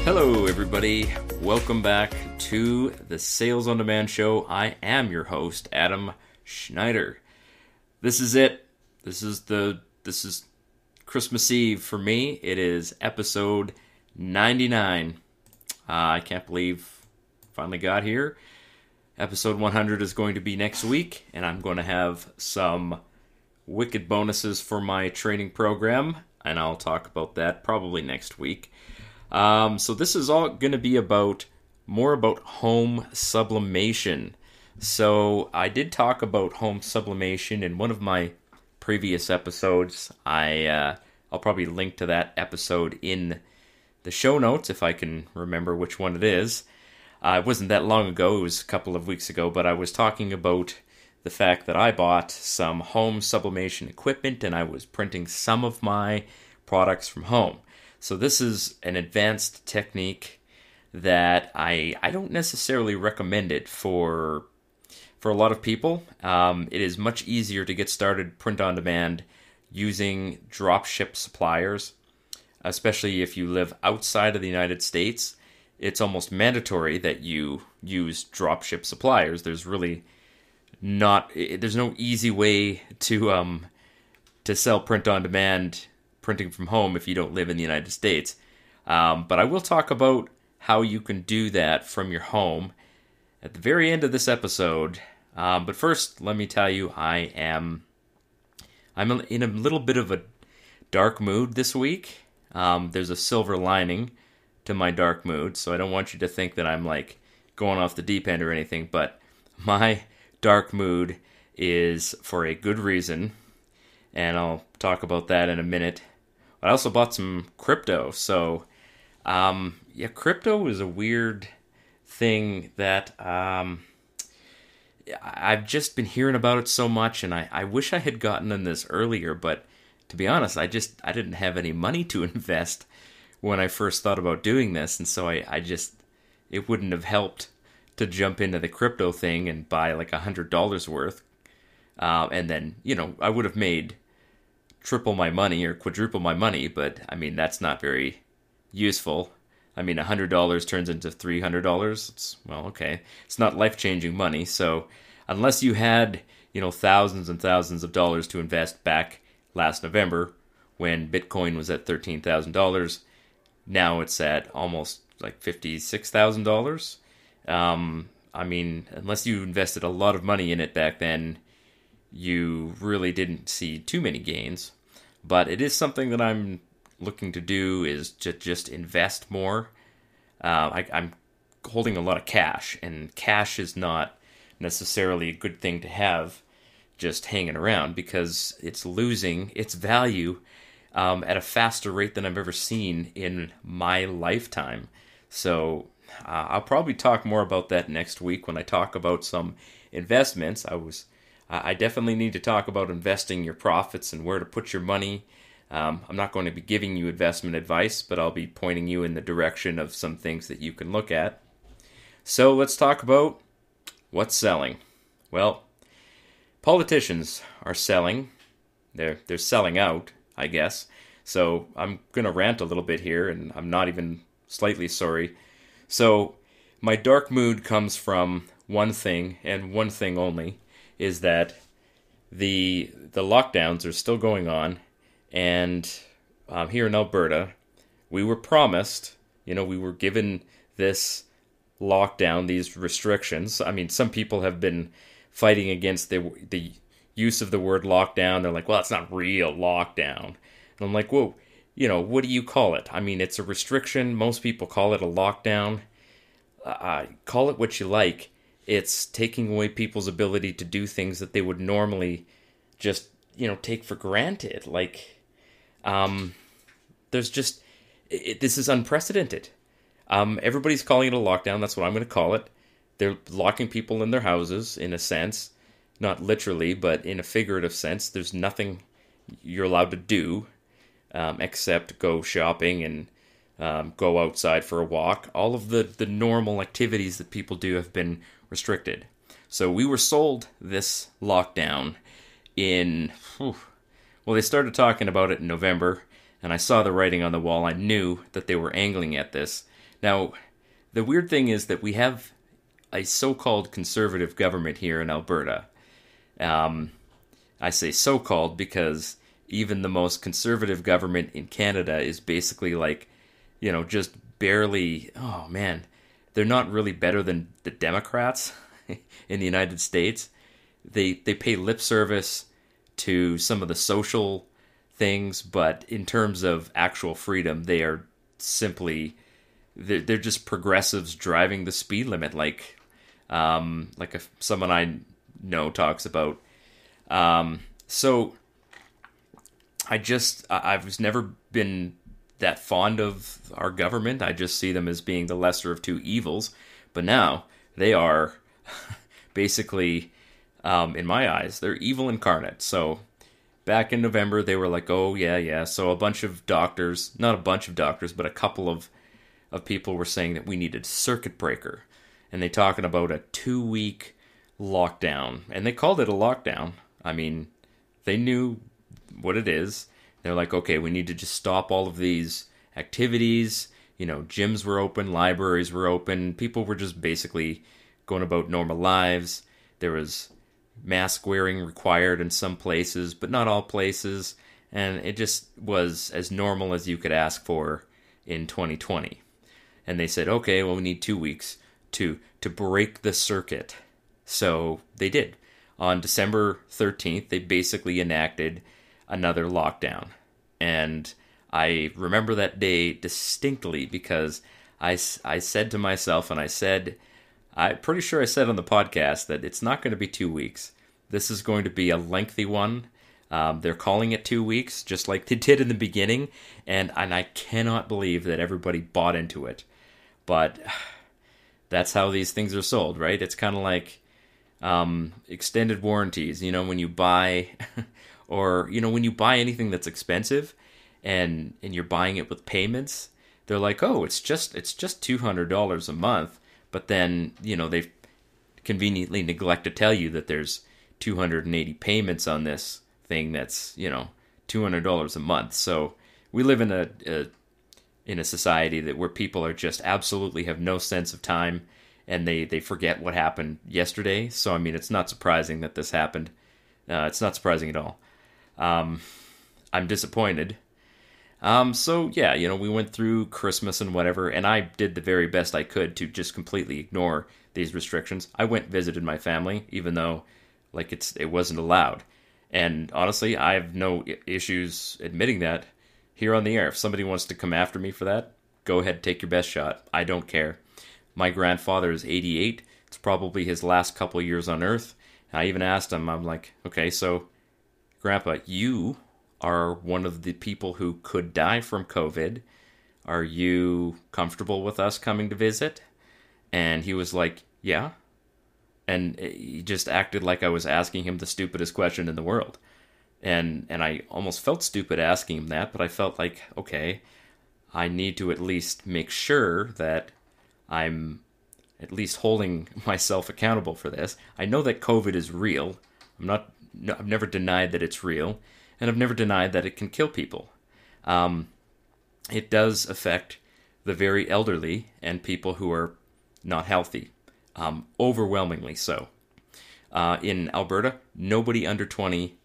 Hello, everybody. Welcome back to the Sales on Demand show. I am your host, Adam Schneider. This is it. This is Christmas Eve for me. It is episode 99. I can't believe finally got here. Episode 100 is going to be next week, and I'm going to have some wicked bonuses for my training program, and I'll talk about that probably next week. So this is all going to be more about home sublimation. So I did talk about home sublimation in one of my previous episodes. I'll probably link to that episode in the show notes if I can remember which one it is. It wasn't that long ago, it was a couple of weeks ago, but I was talking about the fact that I bought some home sublimation equipment and I was printing some of my products from home. So this is an advanced technique that I don't necessarily recommend it for a lot of people. It is much easier to get started print on demand using dropship suppliers, especially if you live outside of the United States. It's almost mandatory that you use dropship suppliers. There's no easy way to sell print on demand printing from home if you don't live in the United States. But I will talk about how you can do that from your home at the very end of this episode. But first, let me tell you, I'm in a little bit of a dark mood this week. There's a silver lining to my dark mood, so I don't want you to think that I'm like going off the deep end or anything, but my dark mood is for a good reason, and I'll talk about that in a minute. I also bought some crypto, so crypto is a weird thing that I've just been hearing about it so much, and I wish I had gotten in this earlier, but to be honest, I didn't have any money to invest when I first thought about doing this, and so it wouldn't have helped to jump into the crypto thing and buy like $100 worth, and then, I would have made triple my money or quadruple my money, but I mean, that's not very useful. I mean, $100 turns into $300. It's not life-changing money, so unless you had, thousands and thousands of dollars to invest back last November when Bitcoin was at $13,000, now it's at almost like $56,000. I mean, unless you invested a lot of money in it back then, you really didn't see too many gains. But it is something that I'm looking to do, is to just invest more. I'm holding a lot of cash, and cash is not necessarily a good thing to have just hanging around because it's losing its value at a faster rate than I've ever seen in my lifetime. So I'll probably talk more about that next week when I talk about some investments. I definitely need to talk about investing your profits and where to put your money. I'm not going to be giving you investment advice, but I'll be pointing you in the direction of some things that you can look at. So let's talk about what's selling. Well, politicians are selling. They're selling out, I guess. So I'm going to rant a little bit here, and I'm not even slightly sorry. So my dark mood comes from one thing, and one thing only, is that the lockdowns are still going on, and here in Alberta, we were promised, we were given this lockdown, these restrictions. I mean, some people have been fighting against the use of the word lockdown. They're like, well, it's not real lockdown. And I'm like, whoa, what do you call it? I mean, it's a restriction. Most people call it a lockdown. Call it what you like. It's taking away people's ability to do things that they would normally just, take for granted. Like, this is unprecedented. Everybody's calling it a lockdown. That's what I'm going to call it. They're locking people in their houses, in a sense. Not literally, but in a figurative sense. There's nothing you're allowed to do except go shopping and go outside for a walk. All of the normal activities that people do have been restricted. So we were sold this lockdown they started talking about it in November, and I saw the writing on the wall. I knew that they were angling at this. Now, the weird thing is that we have a so-called conservative government here in Alberta. I say so-called because even the most conservative government in Canada is basically like, just barely, oh man, they're not really better than the Democrats in the United States. They pay lip service to some of the social things, but in terms of actual freedom, they are simply, they're just progressives driving the speed limit, like someone I know talks about. So I've never been that fond of our government. I just see them as being the lesser of two evils. But now they are basically, in my eyes, they're evil incarnate. So back in November, they were like, oh, yeah. So a bunch of doctors, not a bunch of doctors, but a couple of people were saying that we needed circuit breaker. And they talking about a 2-week lockdown. And they called it a lockdown. I mean, they knew what it is. They're like, okay, we need to just stop all of these activities. Gyms were open, libraries were open. People were just basically going about normal lives. There was mask wearing required in some places, but not all places. And it just was as normal as you could ask for in 2020. And they said, okay, well, we need 2 weeks to break the circuit. So they did. On December 13th, they basically enacted another lockdown. And I remember that day distinctly because I said to myself, and I'm pretty sure I said on the podcast that it's not going to be 2 weeks. This is going to be a lengthy one. They're calling it 2 weeks, just like they did in the beginning. And I cannot believe that everybody bought into it. But that's how these things are sold, right? It's kind of like extended warranties, when you buy or when you buy anything that's expensive and you're buying it with payments, they're like, oh, it's just $200 a month, but then they conveniently neglect to tell you that there's 280 payments on this thing that's $200 a month. So we live in a society where people are just absolutely have no sense of time. And they forget what happened yesterday. So, I mean, it's not surprising that this happened. It's not surprising at all. I'm disappointed. So, yeah, we went through Christmas and whatever, and I did the very best I could to just completely ignore these restrictions. I went and visited my family, even though, it wasn't allowed. And honestly, I have no issues admitting that here on the air. If somebody wants to come after me for that, go ahead, take your best shot. I don't care. My grandfather is 88. It's probably his last couple of years on Earth. I even asked him, I'm like, okay, so, Grandpa, you are one of the people who could die from COVID. Are you comfortable with us coming to visit? And he was like, yeah. And he just acted like I was asking him the stupidest question in the world. And I almost felt stupid asking him that, but I felt like, okay, I need to at least make sure that I'm at least holding myself accountable for this. I know that COVID is real. I've never denied that it's real, and I've never denied that it can kill people. It does affect the very elderly and people who are not healthy, overwhelmingly so. In Alberta, nobody under 20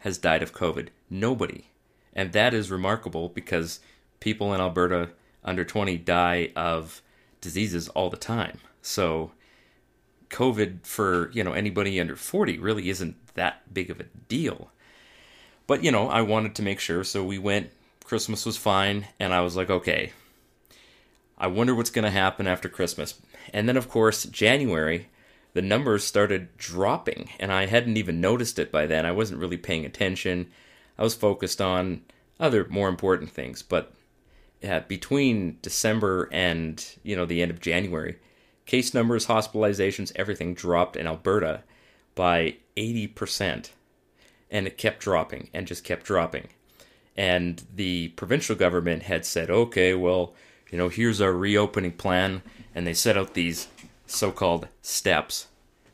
has died of COVID. Nobody. And that is remarkable because people in Alberta under 20 die of diseases all the time. So COVID for, anybody under 40 really isn't that big of a deal. But, I wanted to make sure, so we went, Christmas was fine, and I was like, okay, I wonder what's going to happen after Christmas. And then, of course, January, the numbers started dropping, and I hadn't even noticed it by then. I wasn't really paying attention. I was focused on other more important things, but between December and, the end of January, case numbers, hospitalizations, everything dropped in Alberta by 80%. And it kept dropping and just kept dropping. And the provincial government had said, okay, well, here's our reopening plan. And they set out these so-called steps.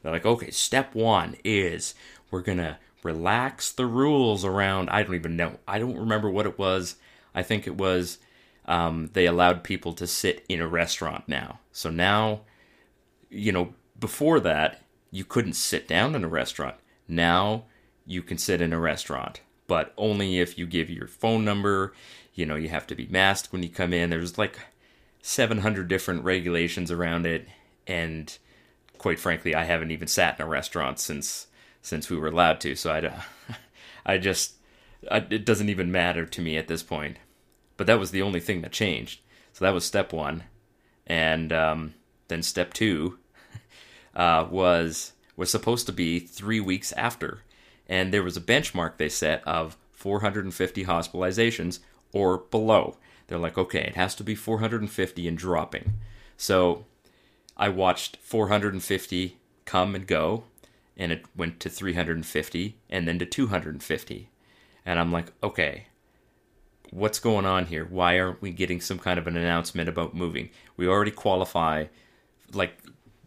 They're like, okay, step 1 is we're going to relax the rules around, I don't even know. I don't remember what it was. I think it was they allowed people to sit in a restaurant now. So now, before that, you couldn't sit down in a restaurant. Now you can sit in a restaurant, but only if you give your phone number. You have to be masked when you come in. There's like 700 different regulations around it, and quite frankly, I haven't even sat in a restaurant since we were allowed to. So it doesn't even matter to me at this point. But that was the only thing that changed. So that was step one, and then step two was supposed to be 3 weeks after, and there was a benchmark they set of 450 hospitalizations or below. They're like, okay, it has to be 450 and dropping. So I watched 450 come and go, and it went to 350 and then to 250. And I'm like, okay, what's going on here? Why aren't we getting some kind of an announcement about moving? We already qualify, like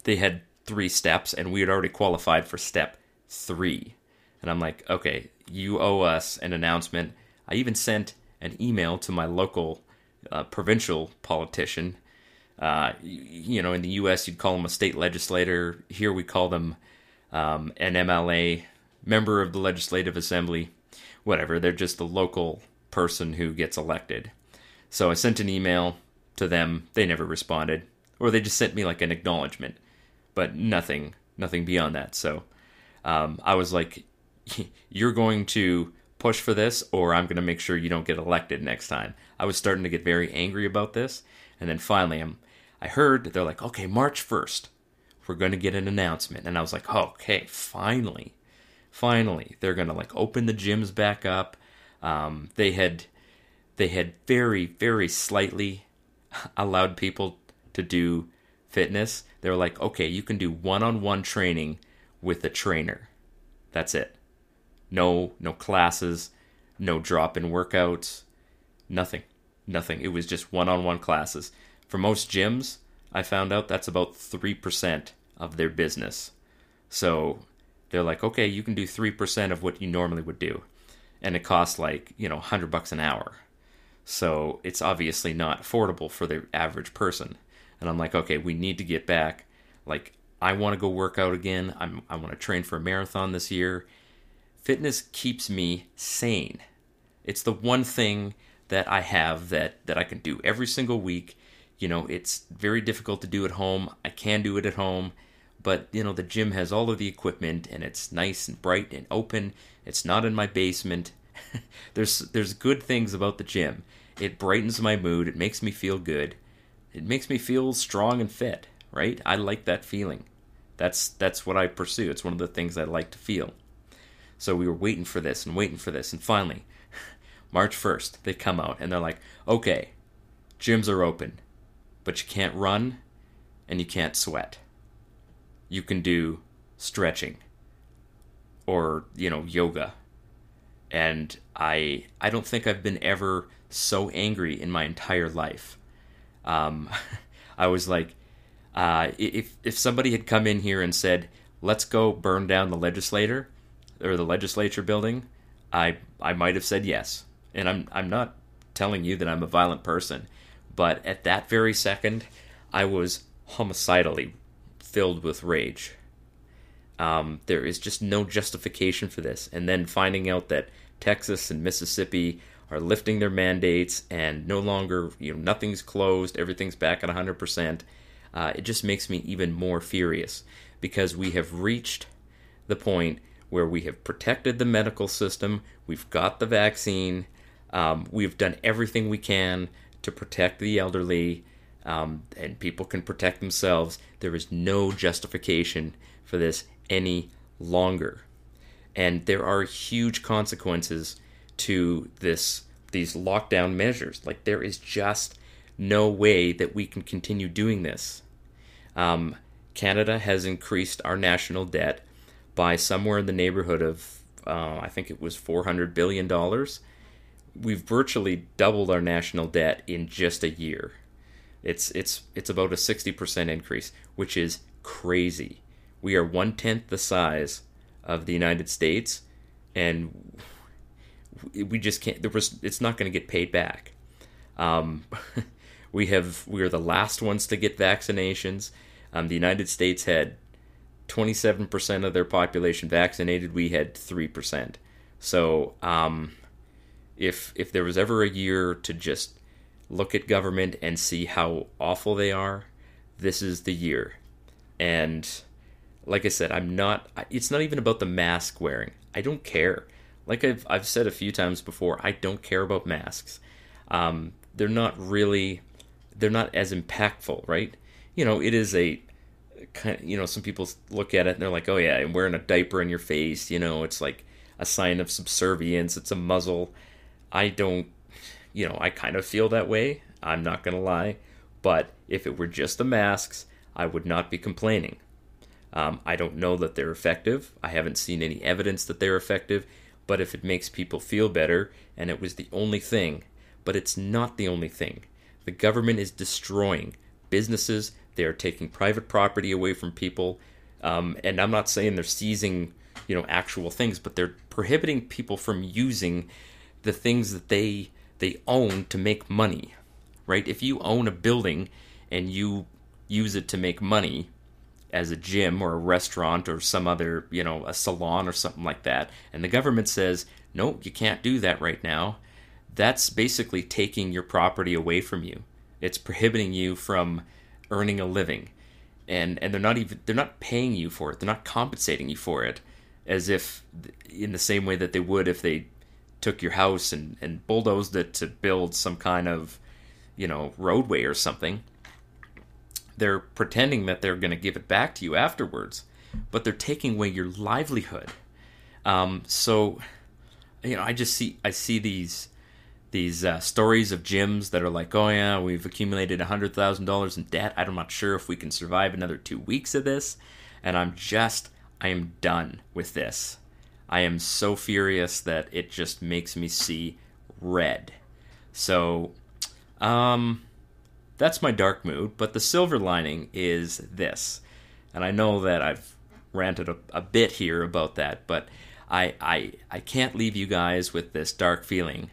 they had 3 steps, and we had already qualified for step 3. And I'm like, okay, you owe us an announcement. I even sent an email to my local provincial politician. In the U.S., you'd call them a state legislator. Here we call them an MLA, member of the Legislative Assembly. Whatever, they're just the local person who gets elected. So I sent an email to them. They never responded. Or they just sent me like an acknowledgement. But nothing beyond that. So I was like, you're going to push for this, or I'm going to make sure you don't get elected next time. I was starting to get very angry about this. And then finally, I heard they're like, okay, March 1st, we're going to get an announcement. And I was like, oh, okay, finally, they're going to like open the gyms back up. They had very, very slightly allowed people to do fitness. They were like, okay, you can do one-on-one training with a trainer. That's it. No classes, no drop-in workouts, nothing. It was just one-on-one classes. For most gyms, I found out that's about 3% of their business. So they're like, okay, you can do 3% of what you normally would do. And it costs like, $100 an hour. So it's obviously not affordable for the average person. And I'm like, okay, we need to get back. Like, I want to go work out again. I want to train for a marathon this year. Fitness keeps me sane. It's the one thing that I have that I can do every single week. It's very difficult to do at home. I can do it at home. But, the gym has all of the equipment, and it's nice and bright and open. It's not in my basement. There's good things about the gym. It brightens my mood. It makes me feel good. It makes me feel strong and fit, right? I like that feeling. That's what I pursue. It's one of the things I like to feel. So we were waiting for this, and finally, March 1st, they come out, and they're like, okay, gyms are open, but you can't run, and you can't sweat. You can do stretching, or, yoga. And I don't think I've been ever so angry in my entire life. I was like, if somebody had come in here and said, let's go burn down the legislature building, I might have said yes. And I'm not telling you that I'm a violent person, but at that very second, I was homicidally filled with rage. There is just no justification for this. And then finding out that Texas and Mississippi are lifting their mandates and no longer, nothing's closed, everything's back at 100%, it just makes me even more furious, because we have reached the point where we have protected the medical system, we've got the vaccine, we've done everything we can to protect the elderly, and people can protect themselves. There is no justification for this any longer. And there are huge consequences to these lockdown measures. Like, there is just no way that we can continue doing this. Canada has increased our national debt by somewhere in the neighborhood of, I think it was $400 billion. We've virtually doubled our national debt in just a year. It's about a 60% increase, which is crazy. We are 1/10 the size of the United States, and we just can't. It's not going to get paid back. Um, we're the last ones to get vaccinations. The United States had 27% of their population vaccinated. We had 3%. So if there was ever a year to just look at government and see how awful they are, this is the year. And like I said, it's not even about the mask wearing. I don't care. Like I've said a few times before, I don't care about masks. They're not as impactful, right? It is a kind some people look at it and they're like, oh yeah, I'm wearing a diaper in your face, it's like a sign of subservience, it's a muzzle. I don't, I kind of feel that way, I'm not gonna lie, but if it were just the masks, I would not be complaining. I don't know that they're effective. I haven't seen any evidence that they're effective, but if it makes people feel better, and it was the only thing, but it's not the only thing. The government is destroying businesses. They are taking private property away from people. And I'm not saying they're seizing, actual things, but they're prohibiting people from using the things that they own to make money, right? If you own a building and you use it to make money as a gym or a restaurant or some other, a salon or something like that, and the government says, no, you can't do that right now, that's basically taking your property away from you. It's prohibiting you from earning a living. And they're not paying you for it. They're not compensating you for it, as if in the same way that they would if they took your house and bulldozed it to build some kind of, roadway or something. They're pretending that they're going to give it back to you afterwards, but they're taking away your livelihood. So, I see these stories of gyms that are like, oh yeah, we've accumulated $100,000 in debt. I'm not sure if we can survive another 2 weeks of this. And I am done with this. I am so furious that it just makes me see red. So, that's my dark mood. But the silver lining is this. And I know that I've ranted a bit here about that, but I can't leave you guys with this dark feeling.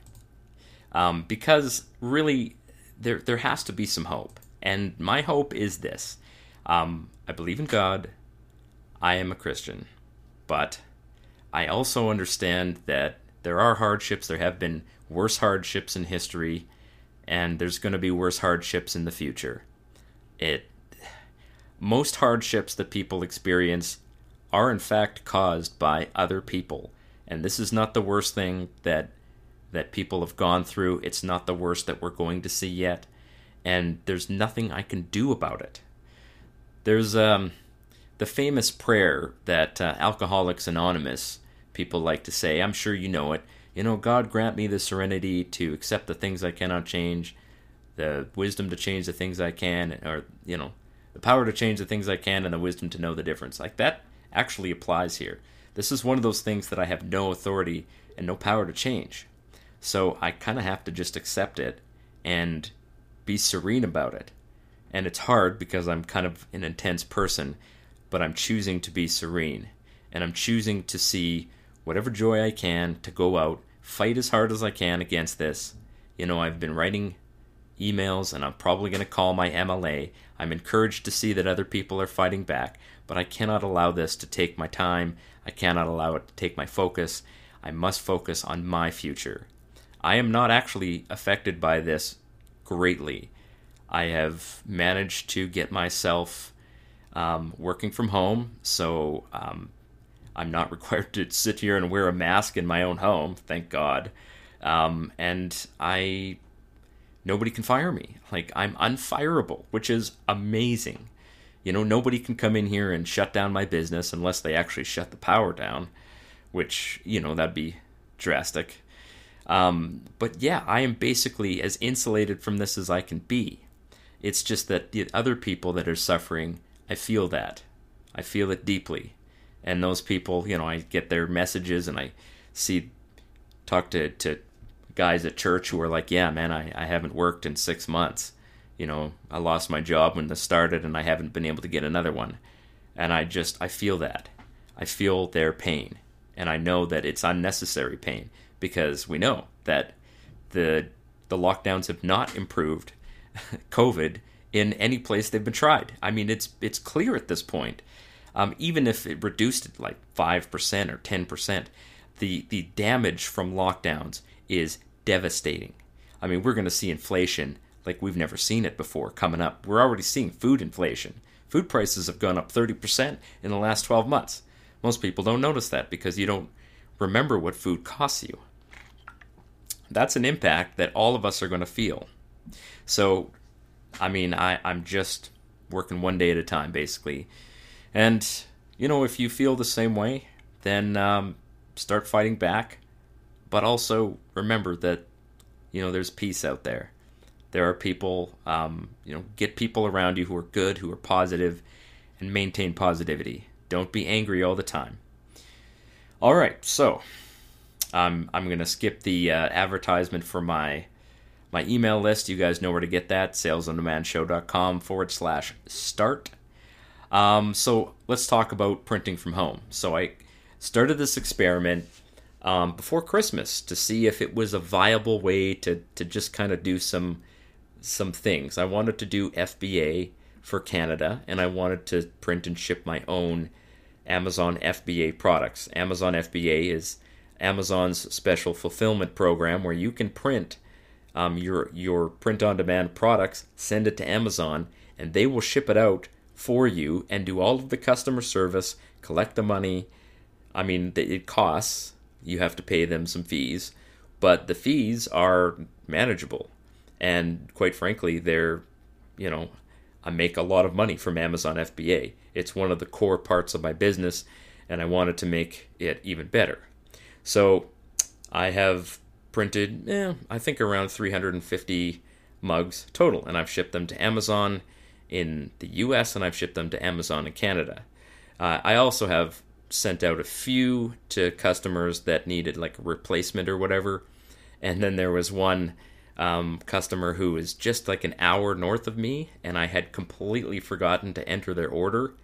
Because really, there has to be some hope. And my hope is this. I believe in God. I am a Christian. But I also understand that there are hardships. There have been worse hardships in history. And there's going to be worse hardships in the future. Most hardships that people experience are in fact caused by other people. And this is not the worst thing that people have gone through. It's not the worst that we're going to see yet. And there's nothing I can do about it. There's the famous prayer that Alcoholics Anonymous people like to say. I'm sure you know it. God grant me the serenity to accept the things I cannot change, the wisdom to change the things I can, or, the power to change the things I can, and the wisdom to know the difference. Like, that actually applies here. This is one of those things that I have no authority and no power to change. So I kind of have to just accept it and be serene about it. And it's hard because I'm kind of an intense person, but I'm choosing to be serene. And I'm choosing to see whatever joy I can to go out, fight as hard as I can against this. I've been writing emails and I'm probably going to call my MLA. I'm encouraged to see that other people are fighting back, but I cannot allow this to take my time. I cannot allow it to take my focus. I must focus on my future. I am not actually affected by this greatly. I have managed to get myself working from home, so I'm not required to sit here and wear a mask in my own home, thank God. And nobody can fire me. Like, I'm unfireable, which is amazing. Nobody can come in here and shut down my business unless they actually shut the power down, which, that'd be drastic. But yeah, I am basically as insulated from this as I can be. It's just that the other people that are suffering, I feel that. I feel it deeply. And those people, I get their messages and I talk to guys at church who are like, yeah, man, I haven't worked in 6 months. I lost my job when this started and I haven't been able to get another one. And I feel that. I feel their pain. And I know that it's unnecessary pain because we know that the the lockdowns have not improved COVID in any place they've been tried. I mean, it's clear at this point. Even if it reduced it like 5% or 10%, the damage from lockdowns is devastating. I mean, we're going to see inflation like we've never seen it before coming up. We're already seeing food inflation. Food prices have gone up 30% in the last 12 months. Most people don't notice that because you don't remember what food costs you. That's an impact that all of us are going to feel. So, I mean, I'm just working one day at a time, basically. And, you know, if you feel the same way, then start fighting back. But also remember that, you know, there's peace out there. There are people, get people around you who are good, who are positive, and maintain positivity. Don't be angry all the time. All right, so I'm going to skip the advertisement for my email list. You guys know where to get that, salesondemandshow.com/start. So let's talk about printing from home. So I started this experiment before Christmas to see if it was a viable way to just kind of do some things. I wanted to do FBA for Canada, and I wanted to print and ship my own Amazon FBA products. Amazon FBA is Amazon's special fulfillment program where you can print your print-on-demand products, send it to Amazon, and they will ship it out for you and do all of the customer service, collect the money. I mean, it costs. You have to pay them some fees, but the fees are manageable. And quite frankly, I make a lot of money from Amazon FBA. It's one of the core parts of my business, and I wanted to make it even better. So I have printed, I think around 350 mugs total, and I've shipped them to Amazon in the US, and I've shipped them to Amazon in Canada. I also have sent out a few to customers that needed like a replacement or whatever, and then there was one customer who was just like an hour north of me, and I had completely forgotten to enter their order,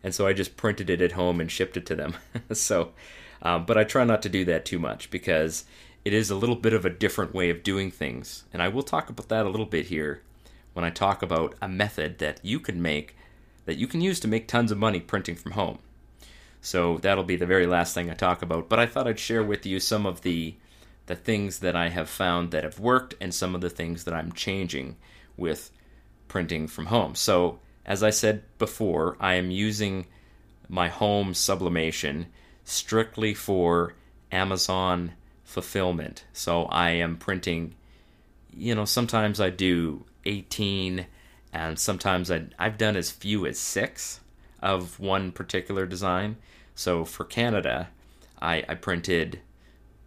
and so I just printed it at home and shipped it to them. So, but I try not to do that too much because it is a little bit of a different way of doing things, and I will talk about that a little bit here when I talk about a method that you can use to make tons of money printing from home. So that'll be the very last thing I talk about, but I thought I'd share with you some of the things that I have found that have worked and some of the things that I'm changing with printing from home. So, as I said before, I am using my home sublimation strictly for Amazon fulfillment. So I am printing, sometimes I do 18, and sometimes I've done as few as 6 of one particular design. So for Canada, I printed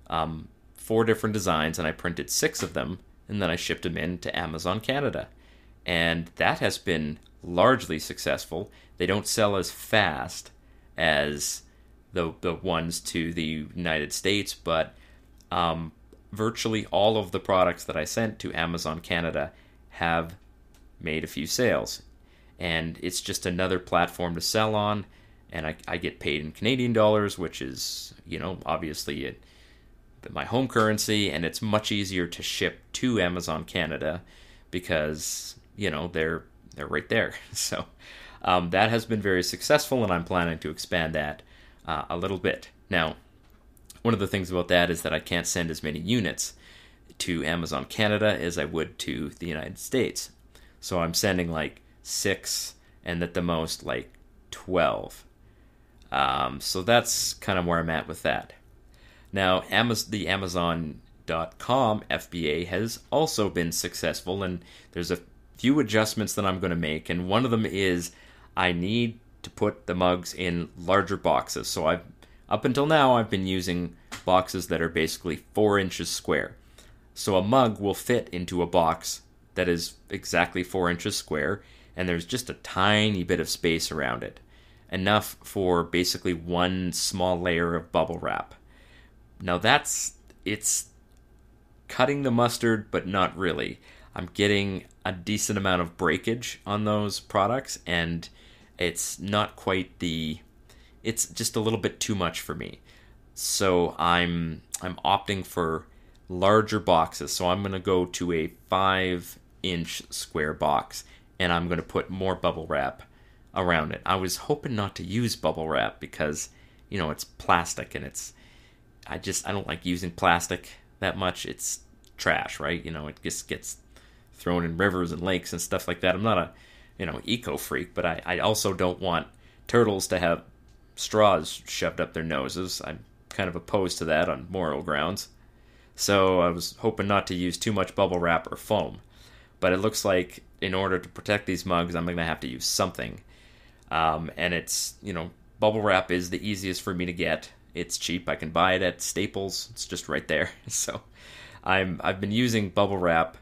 4 different designs, and I printed 6 of them, and then I shipped them in to Amazon Canada. And that has been largely successful. They don't sell as fast as the ones to the United States, but virtually all of the products that I sent to Amazon Canada have made a few sales. And it's just another platform to sell on, and I get paid in Canadian dollars, which is, obviously my home currency, and it's much easier to ship to Amazon Canada because, they're right there. So that has been very successful, and I'm planning to expand that a little bit. Now, one of the things about that is that I can't send as many units to Amazon Canada as I would to the United States. So I'm sending like 6 and at the most like 12. So that's kind of where I'm at with that. Now, the Amazon.com FBA has also been successful, and there's a few adjustments that I'm going to make, and one of them is I need to put the mugs in larger boxes. So up until now, I've been using boxes that are basically 4 inches square. So a mug will fit into a box that is exactly 4 inches square, and there's just a tiny bit of space around it. Enough for basically one small layer of bubble wrap. Now it's cutting the mustard, but not really. I'm getting a decent amount of breakage on those products, and it's not quite it's just a little bit too much for me. So I'm opting for larger boxes. So I'm going to go to a 5-inch square box, and I'm going to put more bubble wrap around it. I was hoping not to use bubble wrap because, it's plastic, and I don't like using plastic that much. It's trash, right? It just gets thrown in rivers and lakes and stuff like that. I'm not a, eco freak, but I also don't want turtles to have straws shoved up their noses. I'm kind of opposed to that on moral grounds. So I was hoping not to use too much bubble wrap or foam. But it looks like in order to protect these mugs, I'm going to have to use something. And it's, bubble wrap is the easiest for me to get. It's cheap. I can buy it at Staples. It's just right there. So I've been using bubble wrap.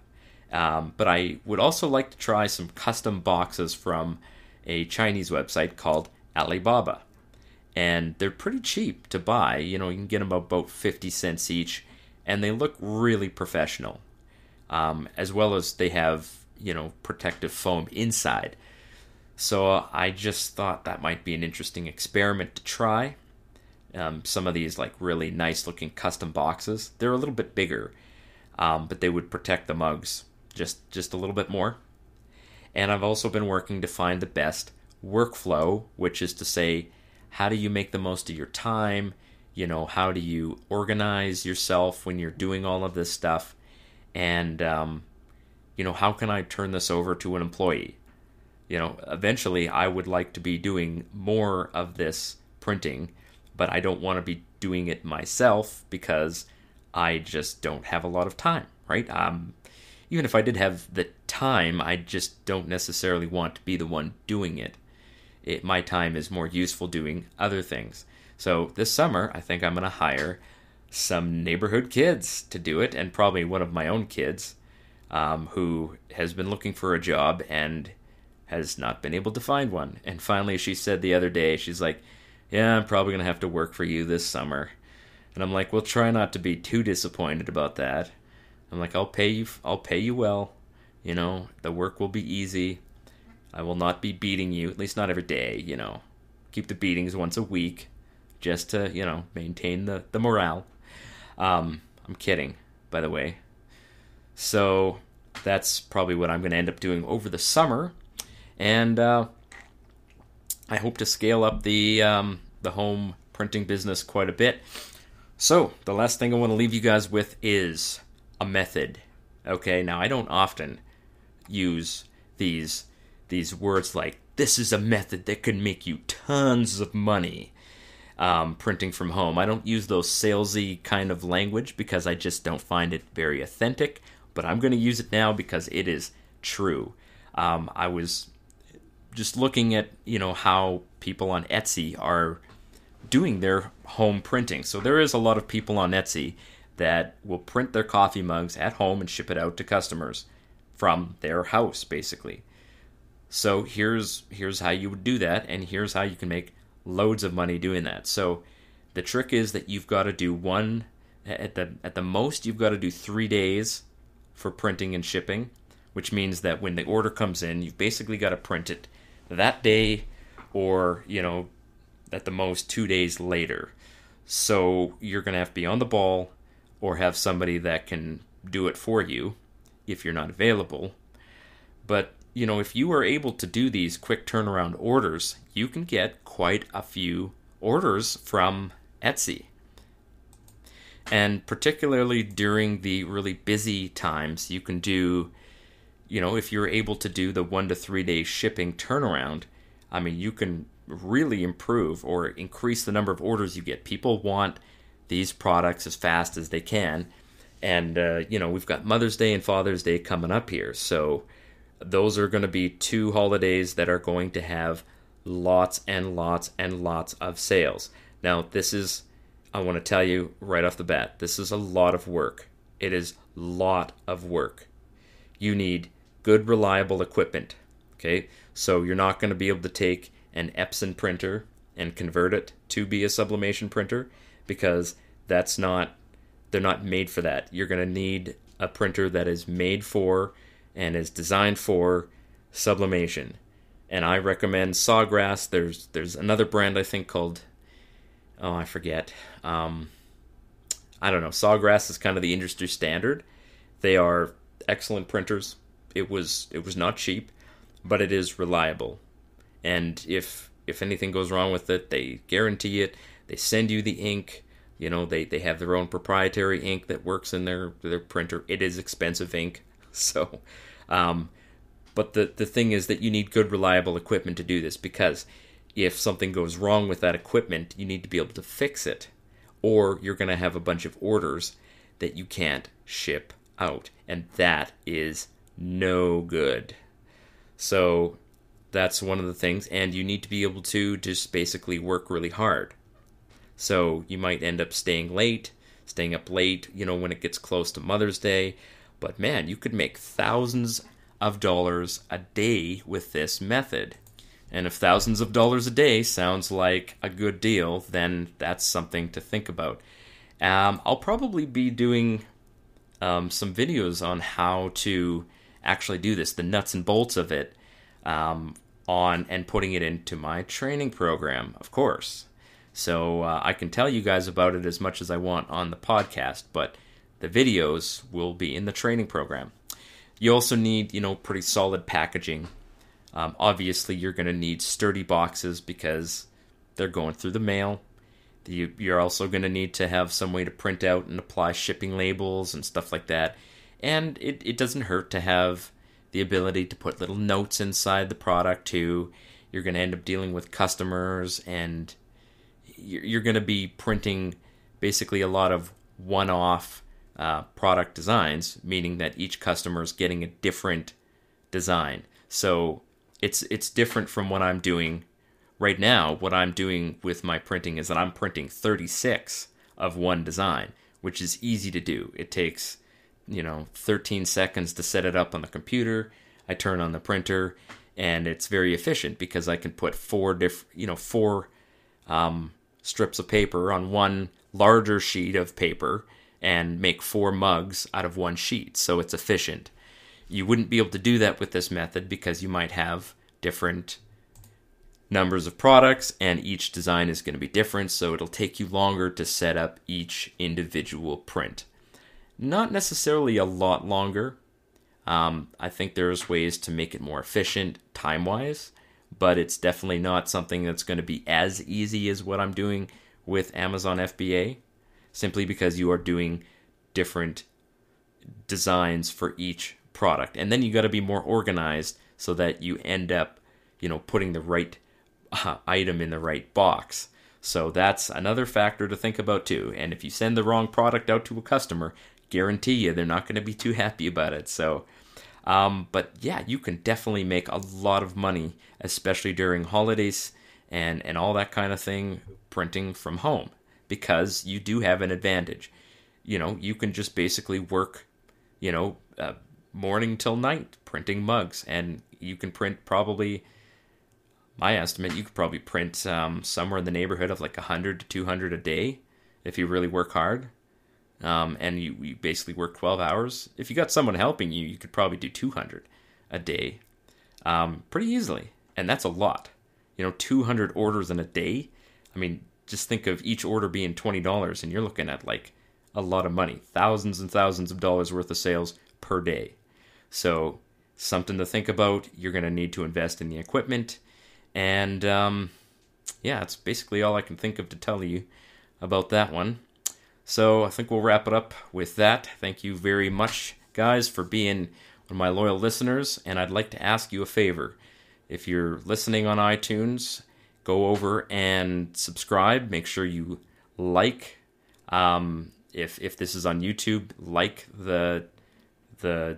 But I would also like to try some custom boxes from a Chinese website called Alibaba. And they're pretty cheap to buy. You can get them about 50 cents each. And they look really professional. As well as they have, protective foam inside. So I just thought that might be an interesting experiment to try. Some of these really nice looking custom boxes. They're a little bit bigger. But they would protect the mugs just a little bit more. And I've also been working to find the best workflow, which is to say, how do you make the most of your time? How do you organize yourself when you're doing all of this stuff? And, how can I turn this over to an employee? Eventually I would like to be doing more of this printing, but I don't want to be doing it myself because I just don't have a lot of time, right? Even if I did have the time, I just don't necessarily want to be the one doing it. My time is more useful doing other things. So this summer, I think I'm going to hire some neighborhood kids to do it, and probably one of my own kids who has been looking for a job and has not been able to find one. And finally she said the other day, she's like, yeah, I'm probably going to have to work for you this summer. And I'm like, well, try not to be too disappointed about that. I'm like, I'll pay you well. The work will be easy. I will not be beating you, at least not every day, Keep the beatings once a week just to, maintain the morale. I'm kidding, by the way. So that's probably what I'm going to end up doing over the summer. And I hope to scale up the home printing business quite a bit. So the last thing I want to leave you guys with is a method. Okay, now I don't often use these words like, this is a method that could make you tons of money printing from home. I don't use those salesy kind of language because I just don't find it very authentic, but I'm going to use it now because it is true. I was just looking at, how people on Etsy are doing their home printing. So there is a lot of people on Etsy that will print their coffee mugs at home and ship it out to customers from their house, basically. So here's how you would do that, and here's how you can make loads of money doing that. So the trick is that you've got to do at the most you've got to do 3 days for printing and shipping, which means that when the order comes in, you've basically got to print it that day or, at the most 2 days later. So you're going to have to be on the ball or have somebody that can do it for you if you're not available. But if you are able to do these quick turnaround orders, you can get quite a few orders from Etsy. And particularly during the really busy times, you can do, if you're able to do the 1 to 3 day shipping turnaround, you can really improve or increase the number of orders you get. People want these products as fast as they can. And, we've got Mother's Day and Father's Day coming up here. So those are going to be 2 holidays that are going to have lots and lots and lots of sales. Now, I want to tell you right off the bat, this is a lot of work. It is a lot of work. You need good, reliable equipment. Okay? So you're not going to be able to take an Epson printer and convert it to be a sublimation printer because they're not made for that. You're going to need a printer that is made for and is designed for sublimation. And I recommend Sawgrass. There's another brand I think called, I forget. I don't know, Sawgrass is kind of the industry standard. They are excellent printers. It was not cheap, but it is reliable. And if anything goes wrong with it, they guarantee it. They send you the ink. They have their own proprietary ink that works in their printer. It is expensive ink. So, but the thing is that you need good, reliable equipment to do this, because if something goes wrong with that equipment, you need to be able to fix it, or you're going to have a bunch of orders that you can't ship out, and that is no good. So that's one of the things, and you need to be able to just basically work really hard. So you might end up staying up late, when it gets close to Mother's Day. But man, you could make thousands of dollars a day with this method. And if thousands of dollars a day sounds like a good deal, then that's something to think about. I'll probably be doing some videos on how to actually do this, the nuts and bolts of it, and putting it into my training program, of course. So I can tell you guys about it as much as I want on the podcast, but the videos will be in the training program. You also need, pretty solid packaging. Obviously, you're going to need sturdy boxes because they're going through the mail. You're also going to need to have some way to print out and apply shipping labels and stuff like that. And it doesn't hurt to have the ability to put little notes inside the product too. You're going to end up dealing with customers, and you're going to be printing basically a lot of one-off product designs, meaning that each customer is getting a different design. So it's different from what I'm doing right now. What I'm doing with my printing is that I'm printing 36 of one design, which is easy to do. It takes 13 seconds to set it up on the computer. I turn on the printer, and it's very efficient because I can put four strips of paper on one larger sheet of paper and make 4 mugs out of one sheet. So it's efficient. You wouldn't be able to do that with this method because you might have different numbers of products, and each design is going to be different, so it'll take you longer to set up each individual print. Not necessarily a lot longer. I think there's ways to make it more efficient time-wise, but it's definitely not something that's going to be as easy as what I'm doing with Amazon FBA, simply because you are doing different designs for each product. And then you got to be more organized so that you end up, putting the right item in the right box. So that's another factor to think about too. And if you send the wrong product out to a customer, guarantee you they're not going to be too happy about it. So, but yeah, you can definitely make a lot of money, especially during holidays and all that kind of thing, printing from home, because you do have an advantage. You can just basically work, morning till night printing mugs, and you can print probably, my estimate, you could probably print somewhere in the neighborhood of like 100 to 200 a day if you really work hard. And you basically work 12 hours. If you got someone helping you, you could probably do 200 a day pretty easily. And that's a lot. 200 orders in a day. I mean, just think of each order being $20, and you're looking at like a lot of money. Thousands and thousands of dollars worth of sales per day. So something to think about. You're going to need to invest in the equipment. And yeah, that's basically all I can think of to tell you about that one. So I think we'll wrap it up with that. Thank you very much, guys, for being one of my loyal listeners. And I'd like to ask you a favor. If you're listening on iTunes, go over and subscribe. Make sure you like. If this is on YouTube, like the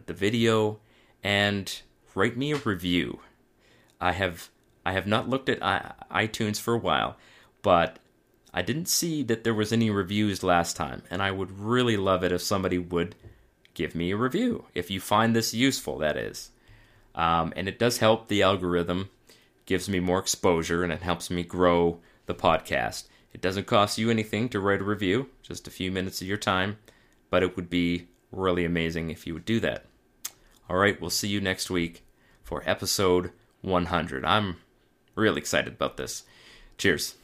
video and write me a review. I have not looked at iTunes for a while, but I didn't see that there was any reviews last time, and I would really love it if somebody would give me a review, if you find this useful, that is. And it does help the algorithm, gives me more exposure, and it helps me grow the podcast. It doesn't cost you anything to write a review, just a few minutes of your time, but it would be really amazing if you would do that. All right, we'll see you next week for episode 100. I'm really excited about this. Cheers.